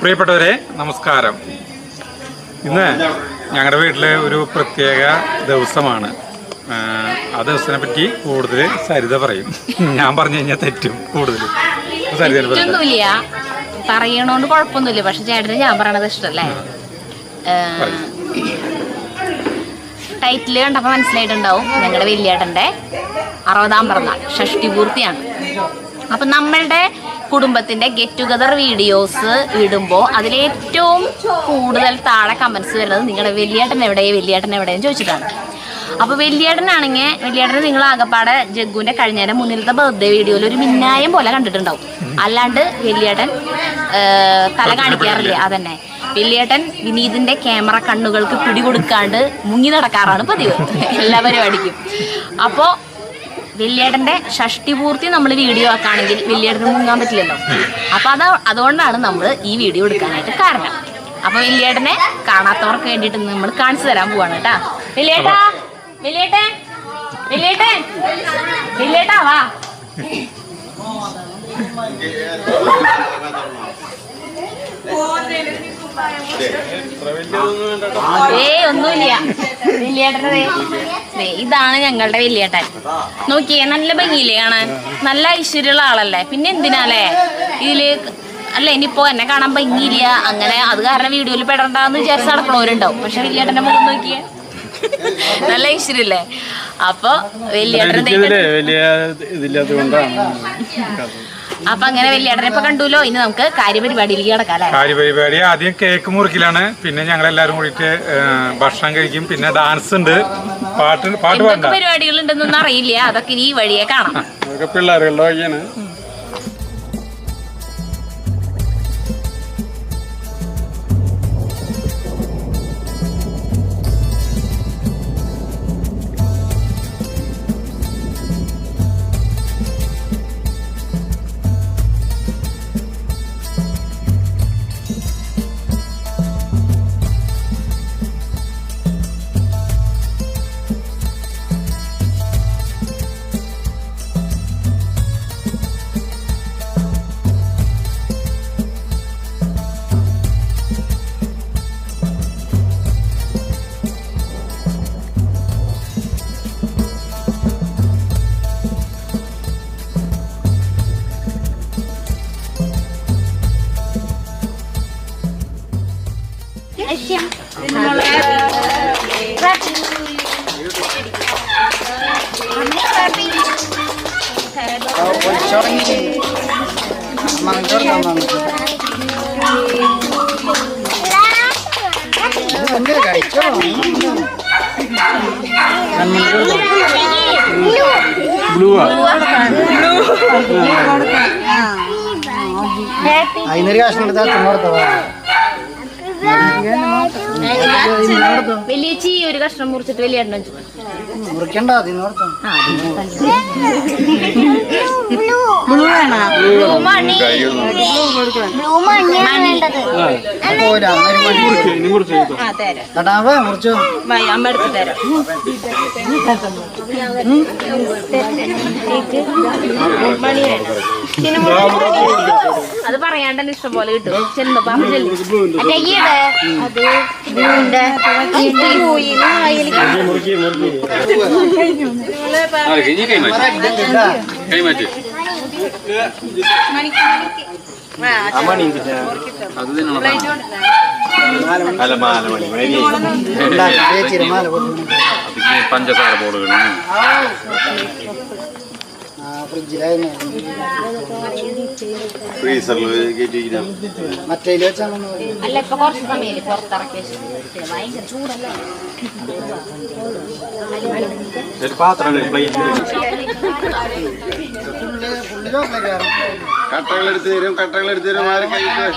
പ്രിയപ്പെട്ടവരെ നമസ്കാരം. ഇന്ന് ഞങ്ങളുടെ വീട്ടിലെ ഒരു പ്രത്യേക ദിവസമാണ്. ആ ദിവസത്തിനെ പറ്റി കൂടുതൽ സരിത പറയും. ഞാൻ പറഞ്ഞു കഴിഞ്ഞാൽ തെറ്റും കൂടുതൽ. തെറ്റൊന്നുമില്ല, പറയണോണ്ട് കുഴപ്പമൊന്നുമില്ല. പക്ഷെ ചേട്ടന് ഞാൻ പറയണത് ഇഷ്ടല്ലേ? ടൈറ്റില് കണ്ടപ്പോ മനസ്സിലായിട്ടുണ്ടാവും. ഞങ്ങളുടെ വലിയേട്ടന്റെ 60ാം പിറന്നാൾ ഷഷ്ടിപൂർത്തിയാണ്. അപ്പൊ നമ്മളുടെ കുടുംബത്തിന്റെ ഗെറ്റ് ടുഗദർ വീഡിയോസ് ഇടുമ്പോൾ അതിലേറ്റവും കൂടുതൽ താഴെ കമന്റ്സ് വരുന്നത് നിങ്ങളുടെ വലിയേട്ടൻ എവിടെയെന്ന് ചോദിച്ചിട്ടാണ്. അപ്പൊ വലിയേട്ടനാണെങ്കിൽ വലിയേട്ടനെ നിങ്ങൾ ആകപ്പാടെ ജഗ്ഗുവിന്റെ കഴിഞ്ഞ മുന്നിലത്തെ ബർത്ത്ഡേ വീഡിയോയിൽ ഒരു മിന്നായം പോലെ കണ്ടിട്ടുണ്ടാവും. അല്ലാണ്ട് വലിയേട്ടൻ തല കാണിക്കാറില്ല. അതന്നെ, വലിയേട്ടൻ വിനീതിന്റെ ക്യാമറ കണ്ണുകൾക്ക് പിടികൊടുക്കാണ്ട് മുങ്ങി നടക്കാറാണ് പതിവ് എല്ലാ പരിപാടിക്കും. അപ്പോ വലിയേട്ടന്റെ ഷഷ്ടിപൂർത്തി നമ്മൾ വീഡിയോ ആക്കുകയാണെങ്കിൽ വലിയേട്ടന് മുങ്ങാൻ പറ്റില്ലല്ലോ. അപ്പൊ അതുകൊണ്ടാണ് നമ്മൾ ഈ വീഡിയോ എടുക്കാനായിട്ട് കാരണം. അപ്പൊ വലിയേട്ടനെ കാണാത്തവർക്ക് വേണ്ടിയിട്ട് നമ്മൾ കാണിച്ചു തരാൻ പോവാണ് കേട്ടാ. വലിയേട്ടാ വാ. ഒന്നുമില്ല. വലിയേട്ടനെ ഇതാണ് ഞങ്ങളുടെ വലിയേട്ടൻ. നോക്കിയേ, നല്ല ഭംഗിയില്ലേ കാണാൻ? നല്ല ഐശ്വര്യമുള്ള ആളല്ലേ. പിന്നെ എന്തിനാലേ ഇതില് അല്ല ഇനിയിപ്പോ എന്നെ കാണാൻ ഭംഗിയില്ല അങ്ങനെ അത് കാരണം വീഡിയോയിൽ പെടണ്ടെന്ന് വിചാരിച്ച് നടക്കണവരുണ്ടാവും. പക്ഷെ വലിയേട്ടന്റെ മുഖം നോക്കിയേ, നല്ല ഐശ്വര്യല്ലേ. അപ്പൊ വലിയേട്ടനെ അപ്പൊ അങ്ങനെ വലിയേട്ടനെ ഇപ്പൊ കണ്ടുല്ലോ. ഇനി നമുക്ക് കാര്യപരിപാടിയിലേക്ക് കിടക്കാം. കാര്യപരിപാടി ആദ്യം കേക്ക് മുറിക്കലാണ്. പിന്നെ ഞങ്ങൾ എല്ലാരും കൂടിയിട്ട് ഭക്ഷണം കഴിക്കും. പിന്നെ ഡാൻസ് ഉണ്ട്, പാട്ട് പരിപാടികൾ ഉണ്ടെന്നൊന്നും അറിയില്ല. അതൊക്കെ ഇനി ഈ വഴിയെ കാണാം. പിള്ളേരുടെ വഴിയാണ്. ಐನೂರು ಕಾಸು ನೋಡ್ತಾವ. വലിയച്ചി ഒരു കഷ്ണം മുറിച്ചിട്ട് വലിയ മുറിക്കണ്ട, അത് നോർത്താ. മുറിച്ചോ അമ്മ എടുത്ത് തരാം. അത് പറയാണ്ടെന്നെ ഇഷ്ടം പോലെ കിട്ടും. ചെന്ന് പറഞ്ഞു പഞ്ചസാര ബോളുകൾ മറ്റേ വെച്ചാൽ അല്ല ഇപ്പൊ കുറച്ച് സമയം പുറത്തിറക്കി ഭയങ്കര ചൂടല്ലേ. കട്ടകളെടുത്ത് തരും ആരും കഴിക്കും.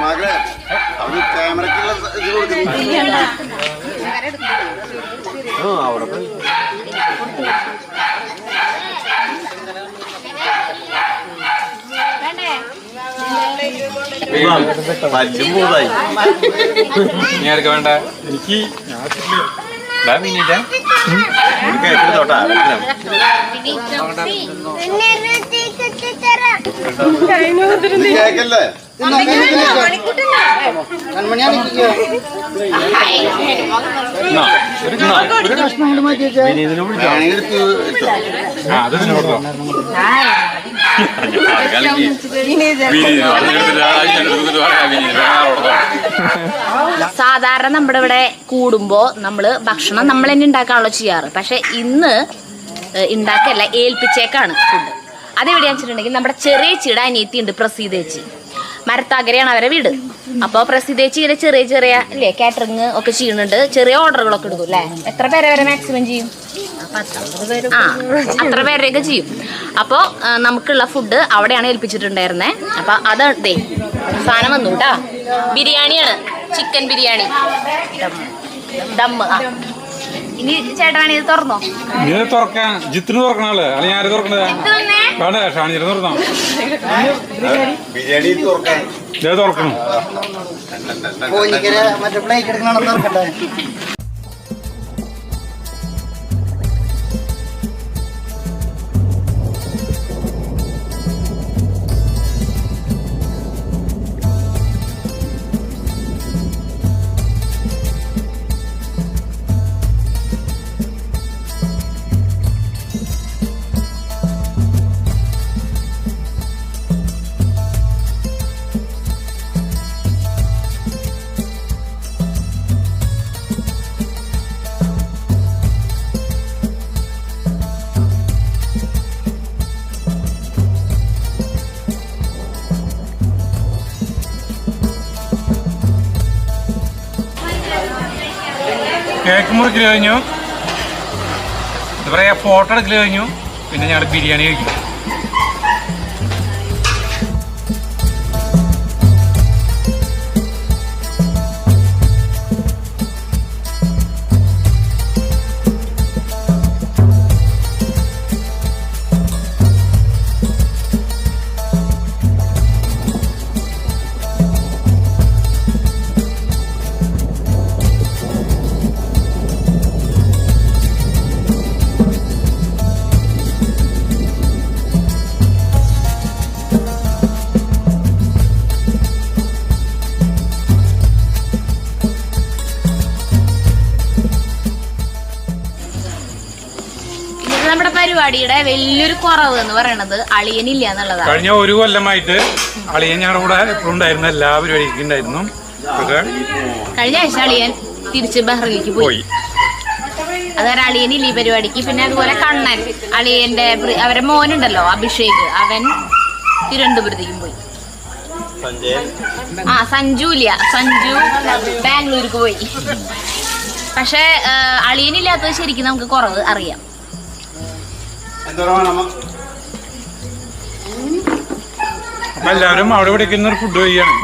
മകളെ അവര് ക്യാമറക്കുള്ള ഇത് കൊടുക്കുന്നു. അവിടെ വേണ്ട എനിക്ക് കേക്കെടുത്തോട്ടാ കേക്കല്ലേ കൺമണിയാണ് ഒരു കഷ്ണം കൊണ്ട് മാറ്റി വെച്ചാൽ എടുത്ത് വെച്ചോ. അത് തിന്നോട്ടോ. സാധാരണ നമ്മുടെ ഇവിടെ കൂടുമ്പോ നമ്മള് ഭക്ഷണം നമ്മൾ തന്നെ ഉണ്ടാക്കാണല്ലോ ചെയ്യാറ്. പക്ഷെ ഇന്ന് ഉണ്ടാക്കല്ല, ഏൽപ്പിച്ചേക്കാണ് ഫുഡ്. അതെവിടെയാന്ന് വെച്ചിട്ടുണ്ടെങ്കിൽ നമ്മുടെ ചെറിയേച്ചിയുടെ അനിയത്തി ഉണ്ട്, പ്രസീതേച്ചി. മരത്താകരയാണ് അവരെ വീട്. അപ്പോൾ പ്രസീതേച്ചി ഇങ്ങനെ ചെറിയ ചെറിയ അല്ലേ കാറ്ററിങ് ഒക്കെ ചെയ്യുന്നുണ്ട്. ചെറിയ ഓർഡറുകളൊക്കെ എടുക്കും അല്ലേ? എത്ര പേരെ വരെ മാക്സിമം ചെയ്യും? ആ, അത്ര പേരെയൊക്കെ ചെയ്യും. അപ്പോൾ നമുക്കുള്ള ഫുഡ് അവിടെയാണ് ഏൽപ്പിച്ചിട്ടുണ്ടായിരുന്നേ. അപ്പൊ അത് ദേ സാധനം വന്നു കേട്ടാ. ബിരിയാണിയാണ്, ചിക്കൻ ബിരിയാണി ദമ്മ്. ഇനി ചേട്ടനാണ് ഇത് തുറന്നോ? ഇത് തുറക്കാൻ ജിത്തിന് തുറക്കണല്ലേ? അല്ലെങ്കിൽ ആര് തുറക്കണത്? വേണ്ട, ഷാണിച്ചിട്ട് തുറന്നോ? ബിരിയാണി തുറക്കാൻ ഇതേ തുറക്കണം. കോഴിക്കര മറ്റേ പ്ലേറ്റ് എടുക്കണമെന്ന് ഓർക്കട്ടെ. കേക്ക് മുറിക്കൽ കഴിഞ്ഞു, എന്താ പറയാ, ഫോട്ടോ എടുക്കൽ കഴിഞ്ഞു. പിന്നെ ഞങ്ങൾ ബിരിയാണി കഴിക്കും. നമ്മുടെ പരിപാടിയുടെ വലിയൊരു കുറവ് എന്ന് പറയുന്നത് അളിയനില്ല എന്നുള്ളതാണ്. കഴിഞ്ഞ ഒരു കൊല്ലമായിട്ട് അളിയൻ ഞങ്ങളുടെ കൂടെ എപ്പോഴും ഉണ്ടായിരുന്നു, എല്ലാ പരിപാടിക്കും ഉണ്ടായിരുന്നു. കഴിഞ്ഞ ആഴ്ച അളിയൻ തിരിച്ച് ബഹ്റിലേക്ക് പോയി. അതായത് അളിയനില്ല ഈ പരിപാടിക്ക്. പിന്നെ അതുപോലെ കണ്ണൻ, അളിയന്റെ അവരെ മോനുണ്ടല്ലോ അഭിഷേക്, അവൻ തിരുവനന്തപുരത്തേക്കും പോയി. ആ സഞ്ജു ബാംഗ്ലൂർക്ക് പോയി. പക്ഷെ അളിയനില്ലാത്തത് ശരിക്കും നമുക്ക് കുറവ് അറിയാം. അപ്പൊ എല്ലാവരും അവിടെ ഇവിടെ ഒരു ഫുഡ് കഴിയാണ്.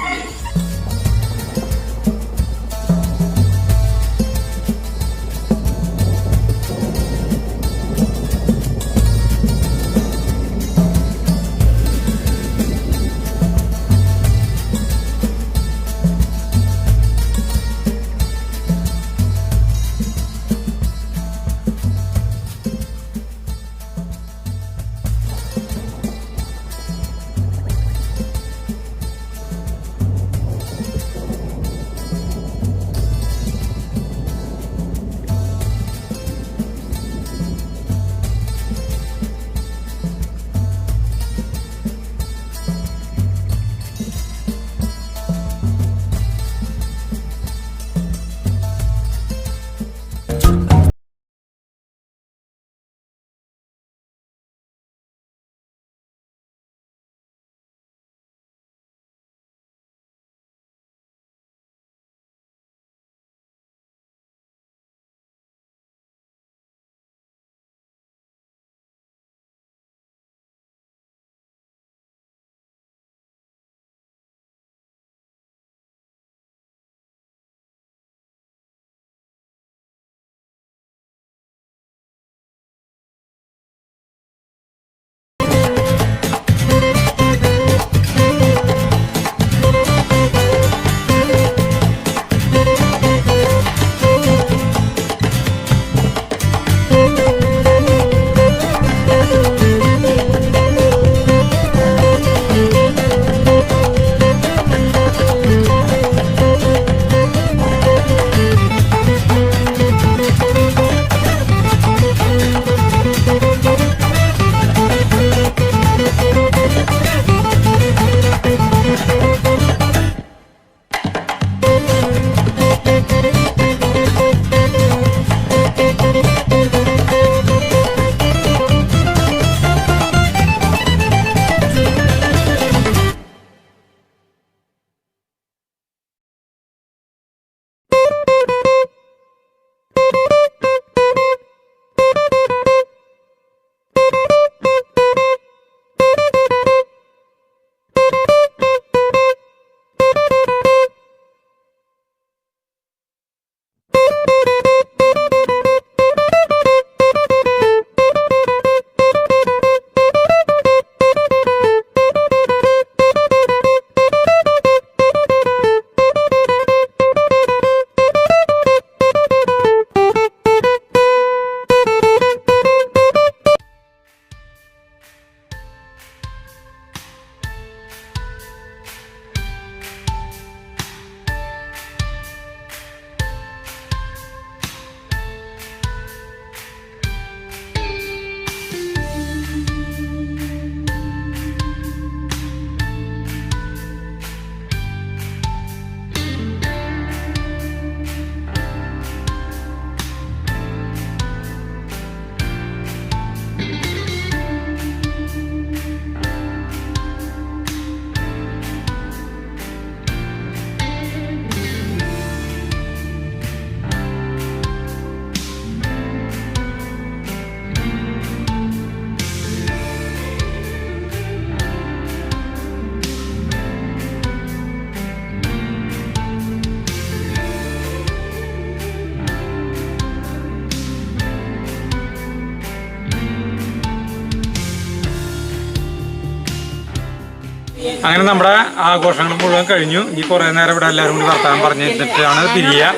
അങ്ങനെ നമ്മുടെ ആഘോഷങ്ങൾ മുഴുവൻ കഴിഞ്ഞു. ഈ കുറേ നേരം ഇവിടെ എല്ലാവരും കൂടി വർത്തമാനം പറഞ്ഞിട്ടാണ് പിരിയുക.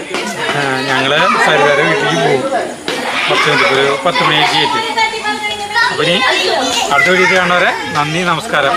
ഞങ്ങൾ സരിതയുടെ വീട്ടിലേക്ക് പോകും. കുറച്ച് കഴിഞ്ഞിട്ട് ഒരു 10 മണിയൊക്കെ ആയിട്ട്. അപ്പം ഇനി അടുത്ത വീഡിയോ കാണുന്നവരെ നന്ദി, നമസ്കാരം.